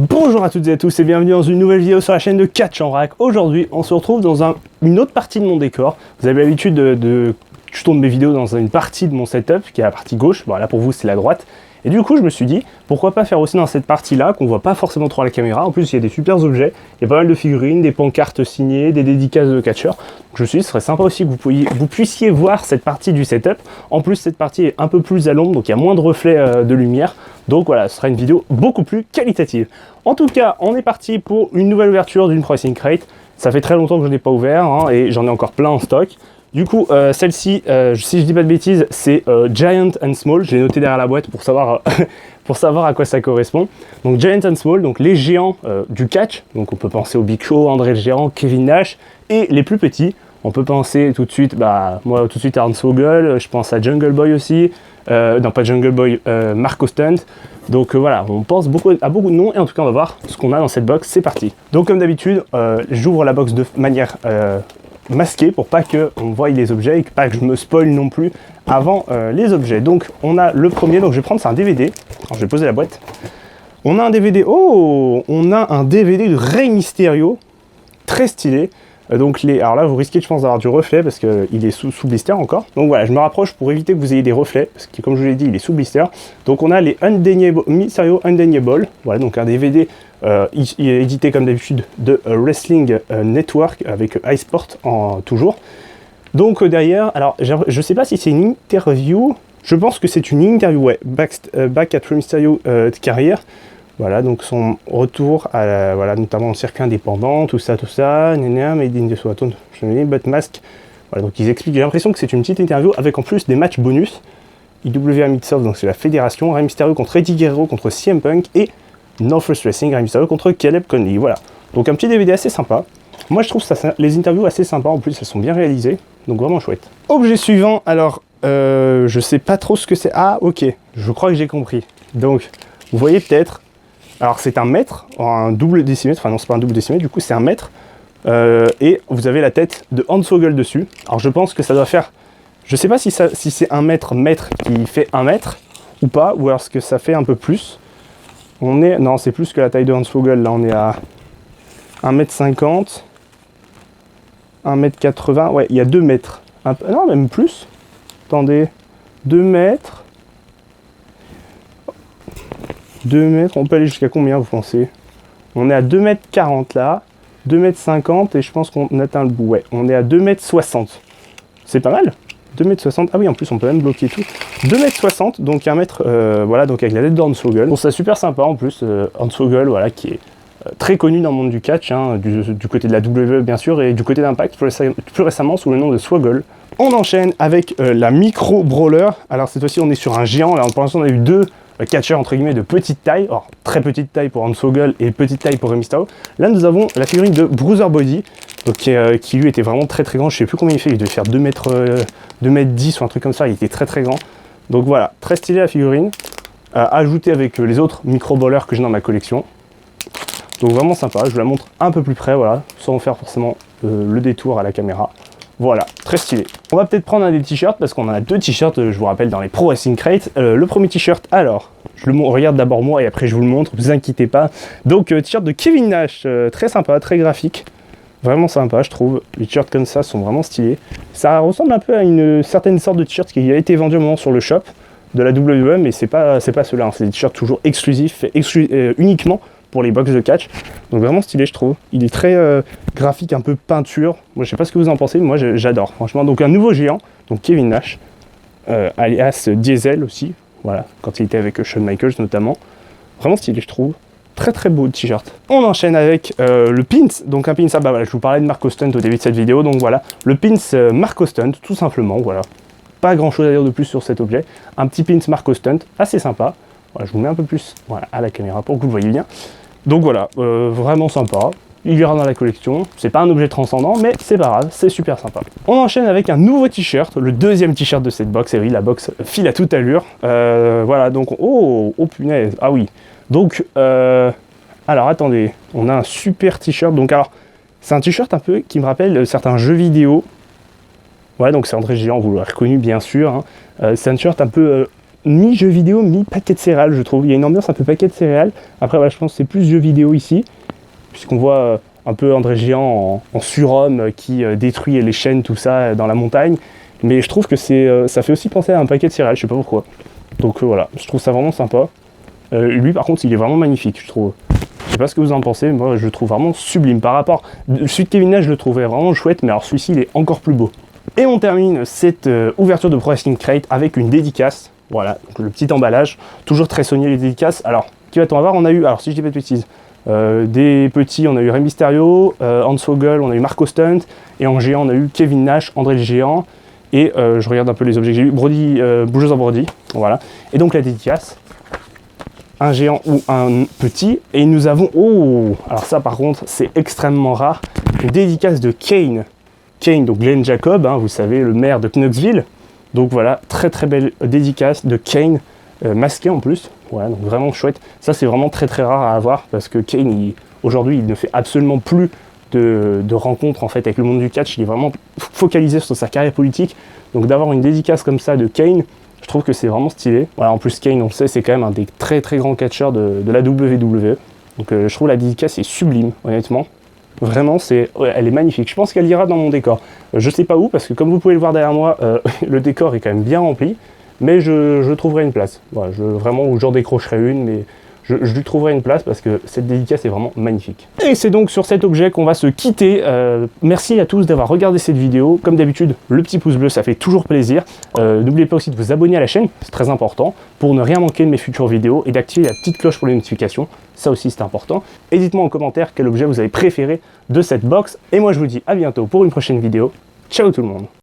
Bonjour à toutes et à tous et bienvenue dans une nouvelle vidéo sur la chaîne de Catch en Vrac. Aujourd'hui, on se retrouve dans une autre partie de mon décor. Vous avez l'habitude je tourne mes vidéos dans une partie de mon setup, qui est la partie gauche. Bon, là pour vous, c'est la droite. Et du coup, je me suis dit, pourquoi pas faire aussi dans cette partie-là, qu'on voit pas forcément trop à la caméra. En plus, il y a des super objets. Il y a pas mal de figurines, des pancartes signées, des dédicaces de catcheurs. Donc, je me suis dit, ce serait sympa aussi que vous puissiez voir cette partie du setup. En plus, cette partie est un peu plus à l'ombre, donc il y a moins de reflets de lumière. Donc voilà, ce sera une vidéo beaucoup plus qualitative. En tout cas, on est parti pour une nouvelle ouverture d'une Pricing Crate. Ça fait très longtemps que je n'ai pas ouvert hein, et j'en ai encore plein en stock. Du coup, celle-ci, si je dis pas de bêtises, c'est Giant and Small. Je l'ai noté derrière la boîte pour savoir, pour savoir à quoi ça correspond. Donc Giant and Small, donc les géants du catch. Donc on peut penser au Big Show, André le Géant, Kevin Nash. Et les plus petits, on peut penser tout de suite, moi tout de suite à Hans Vogel, je pense à Jungle Boy aussi. Non pas Jungle Boy, Marco Stunt. Donc voilà, on pense à beaucoup de noms et en tout cas on va voir ce qu'on a dans cette box, c'est parti. Donc comme d'habitude, j'ouvre la box de manière masquée pour pas qu'on voie les objets et pas que je me spoil non plus avant les objets. Donc on a le premier, donc je vais prendre, c'est un DVD. Alors, je vais poser la boîte. On a un DVD, on a un DVD de Rey Mysterio, très stylé. Donc alors là vous risquez je pense d'avoir du reflet parce qu'il est sous blister encore. Donc voilà, je me rapproche pour éviter que vous ayez des reflets parce que comme je vous l'ai dit il est sous blister. Donc on a les Mysterio Undeniable. Voilà, donc un DVD il est édité comme d'habitude de Wrestling Network avec iSport toujours. Donc derrière, alors je sais pas si c'est une interview, je pense que c'est une interview, ouais, Back at Rey Mysterio carrière. Voilà, donc son retour à voilà, notamment en circuit indépendant, tout ça, made in the Swatton, but mask. Voilà, donc ils expliquent, j'ai l'impression que c'est une petite interview avec en plus des matchs bonus. IWA Mid-South, donc c'est la fédération, Rey Mysterio contre Eddie Guerrero contre CM Punk et Northwest Wrestling, Rey Mysterio contre Caleb Conley. Voilà, donc un petit DVD assez sympa. Moi je trouve ça, les interviews assez sympas, en plus elles sont bien réalisées, donc vraiment chouette. Objet suivant, alors je sais pas trop ce que c'est. Ah ok, je crois que j'ai compris. Donc vous voyez peut-être. Alors c'est un mètre, un double décimètre, enfin non c'est pas un double décimètre, du coup c'est un mètre, et vous avez la tête de Hans Vogel dessus. Alors je pense que ça doit faire, je sais pas si c'est un mètre qui fait un mètre ou pas, ou alors ce que ça fait un peu plus. Non c'est plus que la taille de Hans Vogel, là on est à 1m50, 1m80, ouais il y a 2 mètres, non même plus, attendez, 2 mètres. 2 mètres, on peut aller jusqu'à combien vous pensez? On est à 2,40 m là, 2,50 m et je pense qu'on atteint le bout. Ouais, on est à 2,60 m. C'est pas mal. 2,60 m. Ah oui, en plus on peut même bloquer tout. 2,60 m, donc 1 mètre, voilà, donc avec la tête de Hans Vogel. Bon, c'est super sympa en plus, Hans Vogel, voilà, qui est très connu dans le monde du catch, hein, du côté de la WWE bien sûr, et du côté d'Impact, plus récemment sous le nom de Swoggle. On enchaîne avec la Micro Brawler. Alors cette fois-ci on est sur un géant, là pour l'instant on a eu deux catcheurs entre guillemets de petite taille, alors très petite taille pour Hans Vogel et petite taille pour Rey Mysterio. Là nous avons la figurine de Bruiser Body, donc, qui lui était vraiment très grand, je sais plus combien il fait, il devait faire 2 m 10 ou un truc comme ça, il était très grand. Donc voilà, très stylé la figurine, ajoutée avec les autres micro-ballers que j'ai dans ma collection. Donc vraiment sympa, je vous la montre un peu plus près, voilà, sans faire forcément le détour à la caméra. Voilà, très stylé. On va peut-être prendre un des t-shirts parce qu'on en a deux t-shirts, je vous rappelle, dans les Pro Wrestling Crate. Le premier t-shirt, alors, je le regarde d'abord moi et après je vous le montre, vous inquiétez pas. Donc, t-shirt de Kevin Nash, très sympa, très graphique. Vraiment sympa, je trouve. Les t-shirts comme ça sont vraiment stylés. Ça ressemble un peu à une certaine sorte de t-shirt qui a été vendu au moment sur le shop de la WWE, mais c'est pas ceux-là, hein. C'est des t-shirts toujours exclusifs, uniquement pour les box de catch, donc vraiment stylé je trouve. Il est très graphique, un peu peinture. Moi je sais pas ce que vous en pensez, mais moi j'adore franchement. Donc un nouveau géant, donc Kevin Nash, alias Diesel aussi, voilà, quand il était avec Shawn Michaels notamment. Vraiment stylé je trouve. Très beau t-shirt. On enchaîne avec le pins, donc un pins, voilà, je vous parlais de Marco Stunt au début de cette vidéo, donc voilà, le pins Marco Stunt, tout simplement, voilà. Pas grand chose à dire de plus sur cet objet. Un petit pins Marco Stunt, assez sympa. Voilà, je vous mets un peu plus voilà, à la caméra pour que vous le voyez bien. Donc voilà, vraiment sympa. Il ira dans la collection. C'est pas un objet transcendant, mais c'est pas grave, c'est super sympa. On enchaîne avec un nouveau t-shirt, le deuxième t-shirt de cette box. Et oui, la box file à toute allure. Voilà, donc oh punaise, ah oui. Donc alors attendez, on a un super t-shirt. Donc alors, c'est un t-shirt un peu qui me rappelle certains jeux vidéo. Voilà, donc c'est André le Géant, vous l'avez reconnu bien sûr. Hein. C'est un t-shirt un peu mi-jeu vidéo, mi-paquet de céréales, je trouve. Il y a une ambiance un peu paquet de céréales. Après, voilà, je pense que c'est plus jeu vidéo ici, puisqu'on voit un peu André le Géant en surhomme qui détruit les chaînes, tout ça, dans la montagne. Mais je trouve que ça fait aussi penser à un paquet de céréales, je sais pas pourquoi. Donc voilà, je trouve ça vraiment sympa. Lui, par contre, il est vraiment magnifique, je trouve. Je sais pas ce que vous en pensez, moi je le trouve vraiment sublime. Par rapport, celui de Kevin Nash, je le trouvais vraiment chouette, mais alors celui-ci, il est encore plus beau. Et on termine cette ouverture de Pro Wrestling Crate avec une dédicace. Voilà, donc le petit emballage, toujours très soigné les dédicaces. Alors, qui va-t-on avoir? On a eu, alors si je dis pas de bêtises, des petits, on a eu Rey Mysterio, Hans Vogel, on a eu Marco Stunt, et en géant, on a eu Kevin Nash, André le Géant, et je regarde un peu les objets que j'ai eu, Brody, Bougeuse en Brody, voilà. Et donc la dédicace, un géant ou un petit, et nous avons, oh, alors ça par contre, c'est extrêmement rare, une dédicace de Kane. Kane, donc Glenn Jacob, hein, vous savez, le maire de Knoxville. Donc voilà, très très belle dédicace de Kane, masqué en plus. Voilà, donc vraiment chouette. Ça c'est vraiment très très rare à avoir parce que Kane, aujourd'hui, il ne fait absolument plus de rencontres en fait avec le monde du catch. Il est vraiment focalisé sur sa carrière politique. Donc d'avoir une dédicace comme ça de Kane, je trouve que c'est vraiment stylé. Voilà, en plus Kane, on le sait, c'est quand même un des très très grands catcheurs de la WWE. Donc je trouve la dédicace est sublime, honnêtement. Vraiment, elle est magnifique. Je pense qu'elle ira dans mon décor. Je sais pas où, parce que comme vous pouvez le voir derrière moi, le décor est quand même bien rempli. Mais je trouverai une place. Voilà, vraiment, où j'en décrocherai une, mais je lui trouverai une place parce que cette dédicace est vraiment magnifique. Et c'est donc sur cet objet qu'on va se quitter. Merci à tous d'avoir regardé cette vidéo. Comme d'habitude, le petit pouce bleu, ça fait toujours plaisir. N'oubliez pas aussi de vous abonner à la chaîne, c'est très important, pour ne rien manquer de mes futures vidéos et d'activer la petite cloche pour les notifications. Ça aussi, c'est important. Et dites-moi en commentaire quel objet vous avez préféré de cette box. Et moi, je vous dis à bientôt pour une prochaine vidéo. Ciao tout le monde!